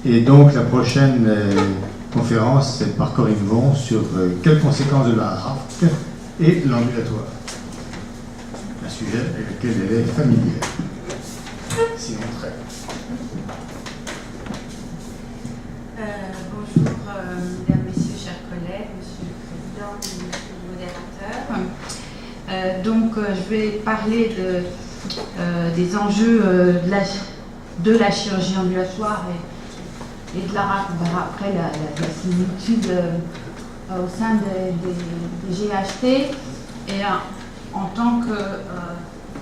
Et donc la prochaine conférence, c'est par Corinne Von sur quelles conséquences de la HARC et l'ambulatoire. Un sujet avec lequel elle est familière. Simon Trey. Bonjour, mesdames, messieurs, chers collègues, monsieur le président, monsieur le modérateur. Je vais parler des enjeux de la chirurgie ambulatoire et de la RAC. On verra après la similitude au sein des GHT. Et en tant que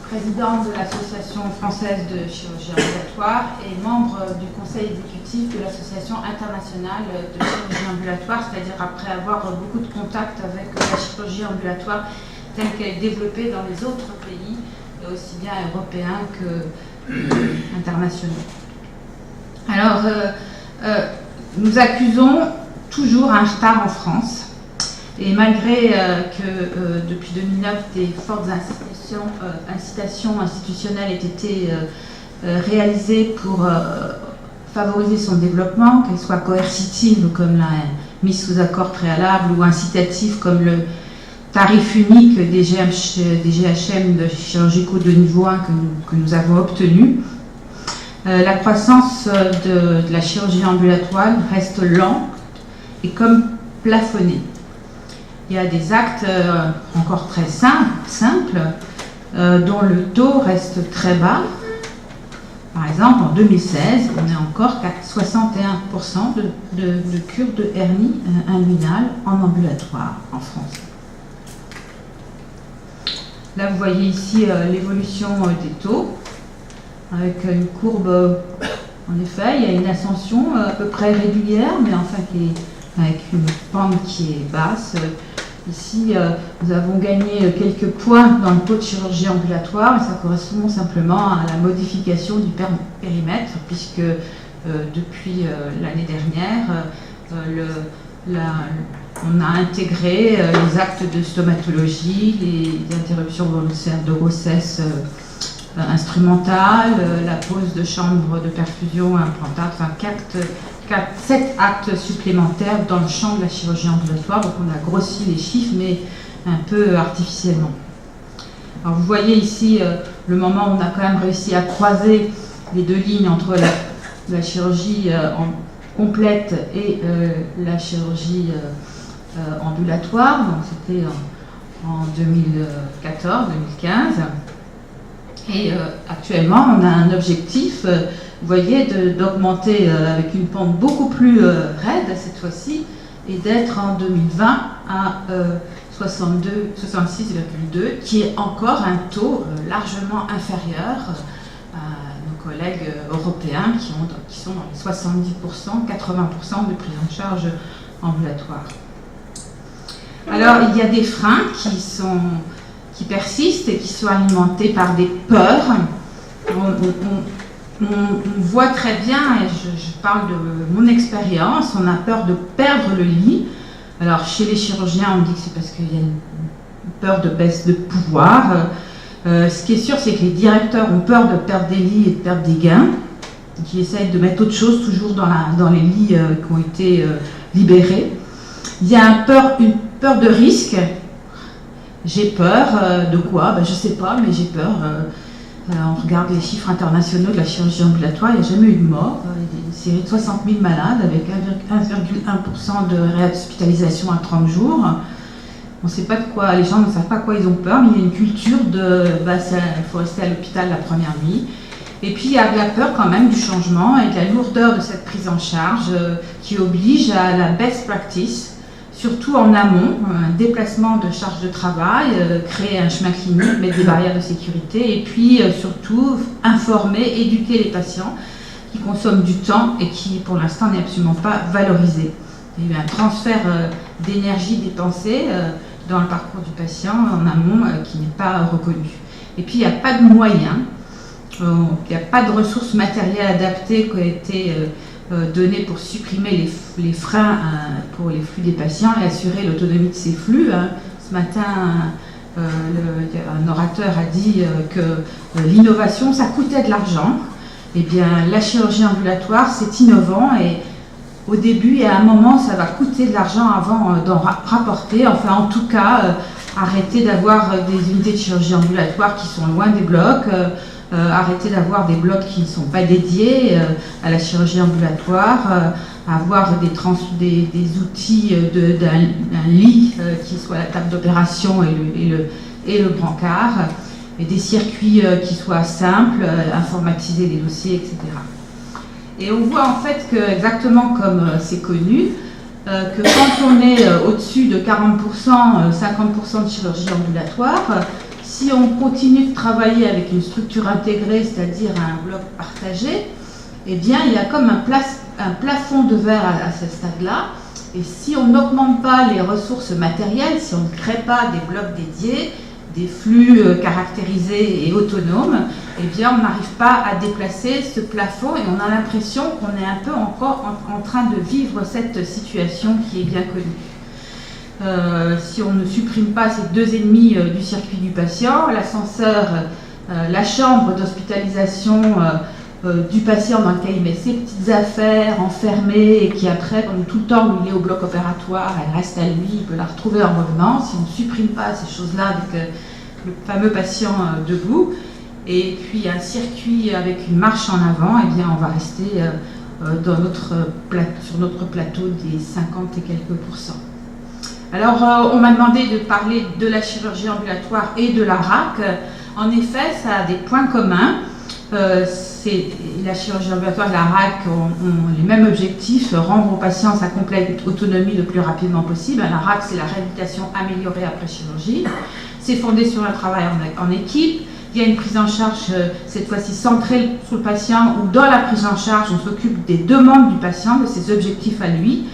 présidente de l'Association française de chirurgie ambulatoire et membre du conseil exécutif de l'Association internationale de chirurgie ambulatoire, c'est-à-dire après avoir beaucoup de contacts avec la chirurgie ambulatoire telle qu'elle est développée dans les autres pays, aussi bien européens qu'internationaux. Alors, nous accusons toujours un retard en France. Et malgré que depuis 2009, des fortes incitations institutionnelles aient été réalisées pour favoriser son développement, qu'elles soient coercitives comme la mise sous accord préalable ou incitatives comme le tarif unique des GHM de chirurgicaux de niveau 1 que nous avons obtenu, la croissance de la chirurgie ambulatoire reste lente et comme plafonnée. Il y a des actes encore très simples dont le taux reste très bas. Par exemple, en 2016, on est encore à 61% de cures de hernie inguinale en ambulatoire en France. Là, vous voyez ici l'évolution des taux, avec une courbe, en effet, il y a une ascension à peu près régulière, mais enfin avec une pente qui est basse. Ici, nous avons gagné quelques points dans le taux de chirurgie ambulatoire, et ça correspond simplement à la modification du périmètre, puisque depuis l'année dernière, on a intégré les actes de stomatologie, les interruptions volontaires de grossesse instrumentales, la pose de chambres de perfusion implantable, enfin 7 actes supplémentaires dans le champ de la chirurgie ambulatoire. Donc on a grossi les chiffres, mais un peu artificiellement. Alors vous voyez ici le moment où on a quand même réussi à croiser les deux lignes entre la chirurgie complète et la chirurgie ambulatoire. Donc c'était en 2014-2015. Et actuellement, on a un objectif, vous voyez, d'augmenter avec une pente beaucoup plus raide cette fois-ci, et d'être en 2020 à 66,2, qui est encore un taux largement inférieur à nos collègues européens qui sont dans les 70%, 80% de prise en charge ambulatoire. Alors, il y a des freins qui persistent et qui sont alimentés par des peurs. On voit très bien, et je parle de mon expérience, on a peur de perdre le lit. Alors chez les chirurgiens, on dit que c'est parce qu'il y a une peur de baisse de pouvoir. Ce qui est sûr, c'est que les directeurs ont peur de perdre des lits et de perdre des gains, qui essayent de mettre autre chose toujours dans les lits qui ont été libérés. Il y a une peur de risque. J'ai peur de quoi? Je ne sais pas, mais j'ai peur. On regarde les chiffres internationaux de la chirurgie ambulatoire, il n'y a jamais eu de mort. Il y a une série de 60 000 malades avec 1,1% de réhospitalisation à 30 jours. On ne sait pas de quoi, les gens ne savent pas quoi ils ont peur, mais il y a une culture il faut rester à l'hôpital la première nuit. Et puis il y a de la peur quand même du changement et de la lourdeur de cette prise en charge qui oblige à la best practice, surtout en amont, un déplacement de charge de travail, créer un chemin clinique, mettre des barrières de sécurité, et puis surtout informer, éduquer les patients qui consomment du temps et qui pour l'instant n'est absolument pas valorisé. Il y a eu un transfert d'énergie dépensée dans le parcours du patient en amont qui n'est pas reconnu. Et puis il n'y a pas de moyens, il n'y a pas de ressources matérielles adaptées qui ont été données pour supprimer les freins pour les flux des patients et assurer l'autonomie de ces flux. Ce matin, un orateur a dit que l'innovation, ça coûtait de l'argent. Eh bien, la chirurgie ambulatoire, c'est innovant et au début et à un moment, ça va coûter de l'argent avant d'en rapporter. Enfin, en tout cas, arrêter d'avoir des unités de chirurgie ambulatoire qui sont loin des blocs, arrêter d'avoir des blocs qui ne sont pas dédiés à la chirurgie ambulatoire, avoir des outils d'un lit qui soit la table d'opération et le brancard, et des circuits qui soient simples, informatiser les dossiers, etc. Et on voit en fait que, exactement comme c'est connu, que quand on est au-dessus de 40%, 50% de chirurgie ambulatoire, si on continue de travailler avec une structure intégrée, c'est-à-dire un bloc partagé, eh bien il y a comme un plafond de verre à ce stade-là. Et si on n'augmente pas les ressources matérielles, si on ne crée pas des blocs dédiés, des flux caractérisés et autonomes, eh bien on n'arrive pas à déplacer ce plafond et on a l'impression qu'on est un peu encore en train de vivre cette situation qui est bien connue. Si on ne supprime pas ces 2,5 du circuit du patient, l'ascenseur, la chambre d'hospitalisation du patient dans lequel il met ses petites affaires enfermées et qui après, pendant tout le temps où il est au bloc opératoire, elle reste à lui, il peut la retrouver en revenant. Si on ne supprime pas ces choses-là avec le fameux patient debout, et puis un circuit avec une marche en avant, eh bien on va rester sur notre plateau des 50 et quelques %. Alors on m'a demandé de parler de la chirurgie ambulatoire et de la RAC. En effet, ça a des points communs. La chirurgie ambulatoire et la RAC ont les mêmes objectifs, rendre aux patients sa complète autonomie le plus rapidement possible. La RAC, c'est la réhabilitation améliorée après chirurgie. C'est fondé sur un travail en équipe. Il y a une prise en charge, cette fois-ci centrée sur le patient, où dans la prise en charge, on s'occupe des demandes du patient, de ses objectifs à lui.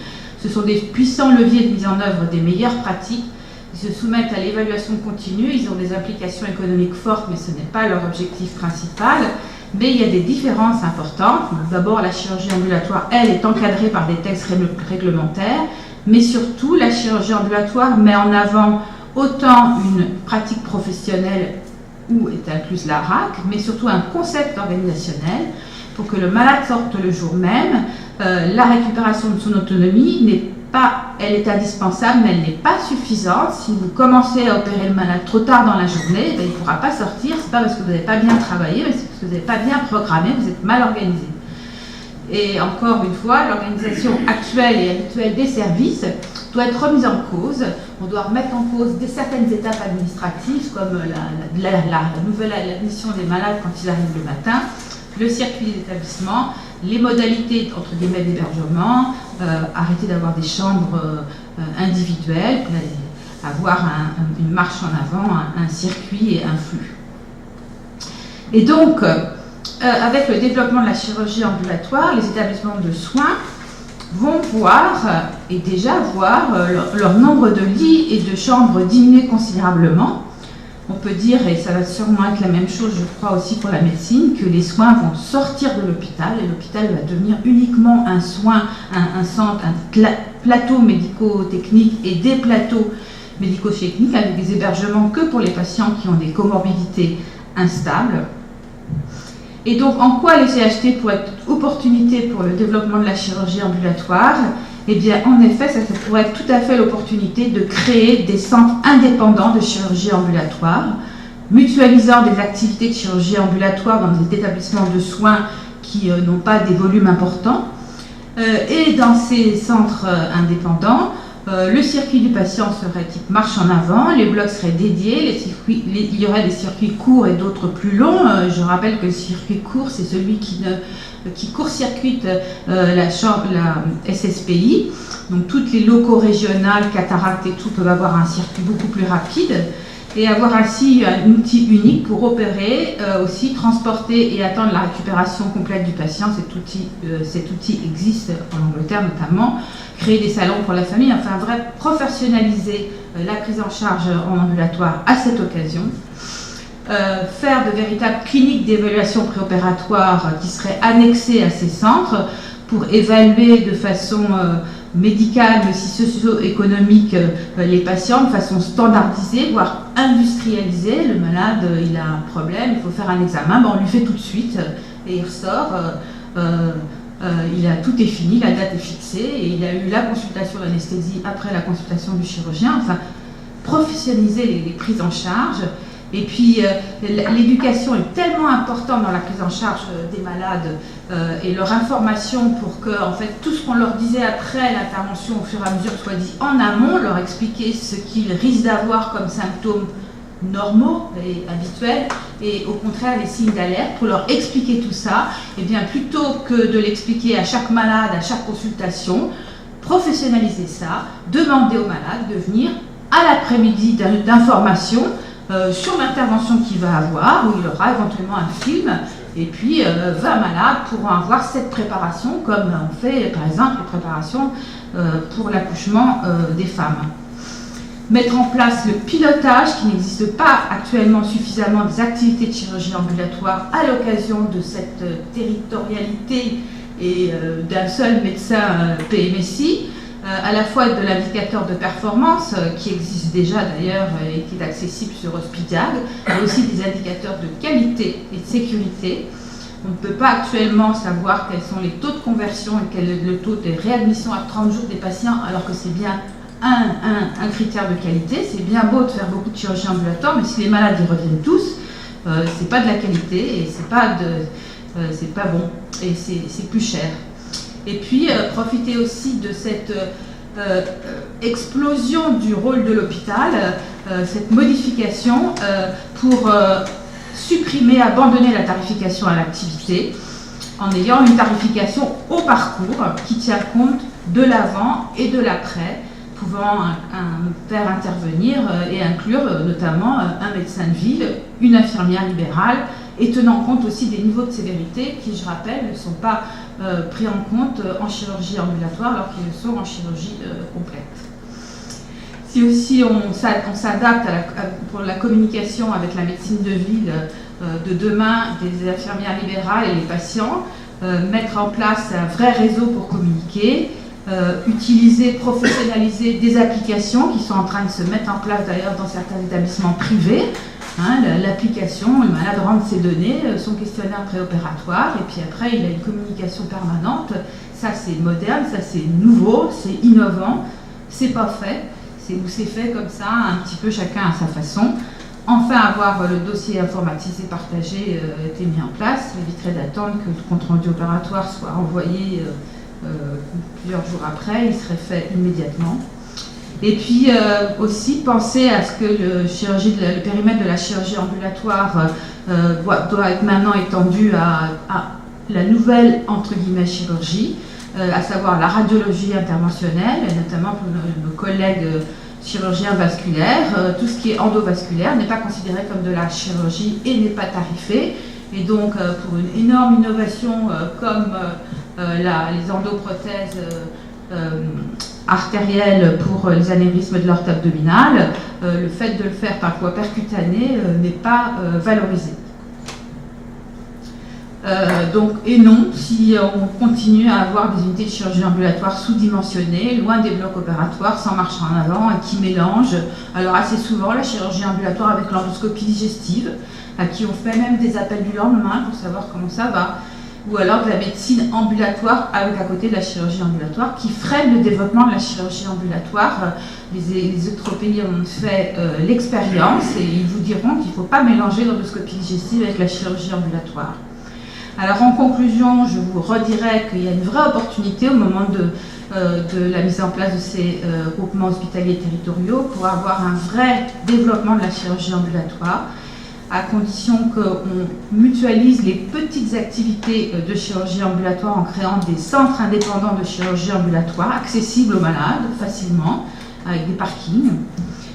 Ce sont des puissants leviers de mise en œuvre des meilleures pratiques. Ils se soumettent à l'évaluation continue, ils ont des implications économiques fortes, mais ce n'est pas leur objectif principal. Mais il y a des différences importantes. D'abord, la chirurgie ambulatoire, elle, est encadrée par des textes réglementaires, mais surtout, la chirurgie ambulatoire met en avant autant une pratique professionnelle où est incluse la RAC, mais surtout un concept organisationnel pour que le malade sorte le jour même. La récupération de son autonomie elle est indispensable, mais elle n'est pas suffisante. Si vous commencez à opérer le malade trop tard dans la journée, il ne pourra pas sortir. Ce n'est pas parce que vous n'avez pas bien travaillé, mais c'est parce que vous n'avez pas bien programmé, vous êtes mal organisé. Et encore une fois, l'organisation actuelle et habituelle des services doit être remise en cause. On doit remettre en cause certaines étapes administratives, comme l'admission des malades quand ils arrivent le matin, le circuit des établissements, les modalités entre guillemets d'hébergement, arrêter d'avoir des chambres individuelles, avoir une marche en avant, un circuit et un flux. Et donc, avec le développement de la chirurgie ambulatoire, les établissements de soins vont voir, et déjà voir, leur nombre de lits et de chambres diminuer considérablement. On peut dire, et ça va sûrement être la même chose, je crois aussi pour la médecine, que les soins vont sortir de l'hôpital et l'hôpital va devenir uniquement un centre, un plateau médico-technique et des plateaux médico-techniques avec des hébergements que pour les patients qui ont des comorbidités instables. Et donc, en quoi les CHT pourraient être opportunité pour le développement de la chirurgie ambulatoire ? Eh bien, en effet, ça pourrait être tout à fait l'opportunité de créer des centres indépendants de chirurgie ambulatoire, mutualisant des activités de chirurgie ambulatoire dans des établissements de soins qui n'ont pas des volumes importants. Et dans ces centres indépendants, le circuit du patient serait type marche en avant, les blocs seraient dédiés, il y aurait des circuits courts et d'autres plus longs. Je rappelle que le circuit court, c'est celui qui court-circuite la SSPI. Donc toutes les locaux régionales, cataractes et tout peuvent avoir un circuit beaucoup plus rapide et avoir ainsi un outil unique pour opérer, aussi transporter et attendre la récupération complète du patient. Cet outil existe en Angleterre notamment. Créer des salons pour la famille, enfin professionnaliser la prise en charge en ambulatoire à cette occasion. Faire de véritables cliniques d'évaluation préopératoire qui seraient annexées à ces centres pour évaluer de façon médicale, mais aussi socio-économique, les patients de façon standardisée, voire industrialisée. Le malade, il a un problème, il faut faire un examen, on lui fait tout de suite. et il ressort, tout est fini, la date est fixée, et il a eu la consultation d'anesthésie après la consultation du chirurgien. Enfin, professionnaliser les prises en charge. Et puis, l'éducation est tellement importante dans la prise en charge des malades et leur information pour que, en fait, tout ce qu'on leur disait après l'intervention au fur et à mesure soit dit en amont, leur expliquer ce qu'ils risquent d'avoir comme symptômes normaux et habituels, et au contraire les signes d'alerte, pour leur expliquer tout ça, et bien plutôt que de l'expliquer à chaque malade, à chaque consultation, professionnaliser ça, demander au malade de venir à l'après-midi d'information sur l'intervention qu'il va avoir, où il aura éventuellement un film, et puis 20 malades pourront avoir cette préparation, comme on fait par exemple les préparations pour l'accouchement des femmes. Mettre en place le pilotage, qui n'existe pas actuellement suffisamment, des activités de chirurgie ambulatoire à l'occasion de cette territorialité et d'un seul médecin PMSI, à la fois de l'indicateur de performance qui existe déjà d'ailleurs et qui est accessible sur Hospitiag, mais aussi des indicateurs de qualité et de sécurité. On ne peut pas actuellement savoir quels sont les taux de conversion et quel est le taux de réadmission à 30 jours des patients, alors que c'est bien un critère de qualité. C'est bien beau de faire beaucoup de chirurgie ambulatoire, mais si les malades y reviennent tous, c'est pas de la qualité et c'est pas bon et c'est plus cher. Et puis profiter aussi de cette explosion du rôle de l'hôpital, cette modification pour supprimer, abandonner la tarification à l'activité en ayant une tarification au parcours qui tient compte de l'avant et de l'après, pouvant faire intervenir et inclure notamment un médecin de ville, une infirmière libérale, et tenant compte aussi des niveaux de sévérité qui, je rappelle, ne sont pas pris en compte en chirurgie ambulatoire alors qu'ils le sont en chirurgie complète. Si aussi on s'adapte pour la communication avec la médecine de ville de demain, des infirmières libérales et les patients, mettre en place un vrai réseau pour communiquer, utiliser, professionnaliser des applications qui sont en train de se mettre en place d'ailleurs dans certains établissements privés. L'application, le malade rentre ses données, son questionnaire préopératoire, et puis après il a une communication permanente. Ça c'est moderne, ça c'est nouveau, c'est innovant, c'est pas fait, c'est fait comme ça, un petit peu chacun à sa façon. Enfin, avoir le dossier informatisé partagé été mis en place, éviterait d'attendre que le compte rendu opératoire soit envoyé plusieurs jours après, il serait fait immédiatement. Et puis aussi penser à ce que le périmètre de la chirurgie ambulatoire doit être maintenant étendu à la nouvelle entre guillemets chirurgie, à savoir la radiologie interventionnelle, et notamment pour nos collègues chirurgiens vasculaires. Tout ce qui est endovasculaire n'est pas considéré comme de la chirurgie et n'est pas tarifé. Et donc pour une énorme innovation comme les endoprothèses artérielle pour les anévrismes de l'aorte abdominale, le fait de le faire par voie percutanée n'est pas valorisé. Et non, si on continue à avoir des unités de chirurgie ambulatoire sous-dimensionnées, loin des blocs opératoires, sans marche en avant, et qui mélangent, alors assez souvent, la chirurgie ambulatoire avec l'endoscopie digestive, à qui on fait même des appels du lendemain pour savoir comment ça va, ou alors de la médecine ambulatoire avec à côté de la chirurgie ambulatoire, qui freine le développement de la chirurgie ambulatoire. Les autres pays ont fait l'expérience et ils vous diront qu'il ne faut pas mélanger l'endoscopie digestive avec la chirurgie ambulatoire. Alors en conclusion, je vous redirai qu'il y a une vraie opportunité au moment de la mise en place de ces groupements hospitaliers territoriaux pour avoir un vrai développement de la chirurgie ambulatoire, à condition qu'on mutualise les petites activités de chirurgie ambulatoire en créant des centres indépendants de chirurgie ambulatoire accessibles aux malades facilement, avec des parkings,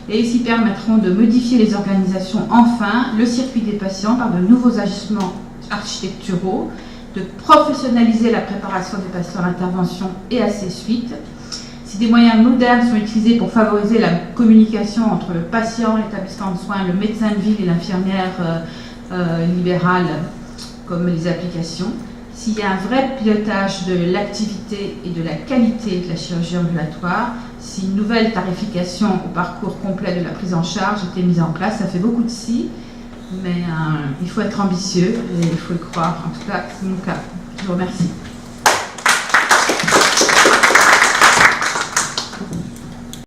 et ils permettront de modifier les organisations, enfin, le circuit des patients par de nouveaux ajustements architecturaux, de professionnaliser la préparation des patients à l'intervention et à ses suites. Si des moyens modernes sont utilisés pour favoriser la communication entre le patient, l'établissement de soins, le médecin de ville et l'infirmière libérale, comme les applications, s'il y a un vrai pilotage de l'activité et de la qualité de la chirurgie ambulatoire, si une nouvelle tarification au parcours complet de la prise en charge était mise en place, ça fait beaucoup de si, mais il faut être ambitieux et il faut le croire. En tout cas, c'est mon cas. Je vous remercie.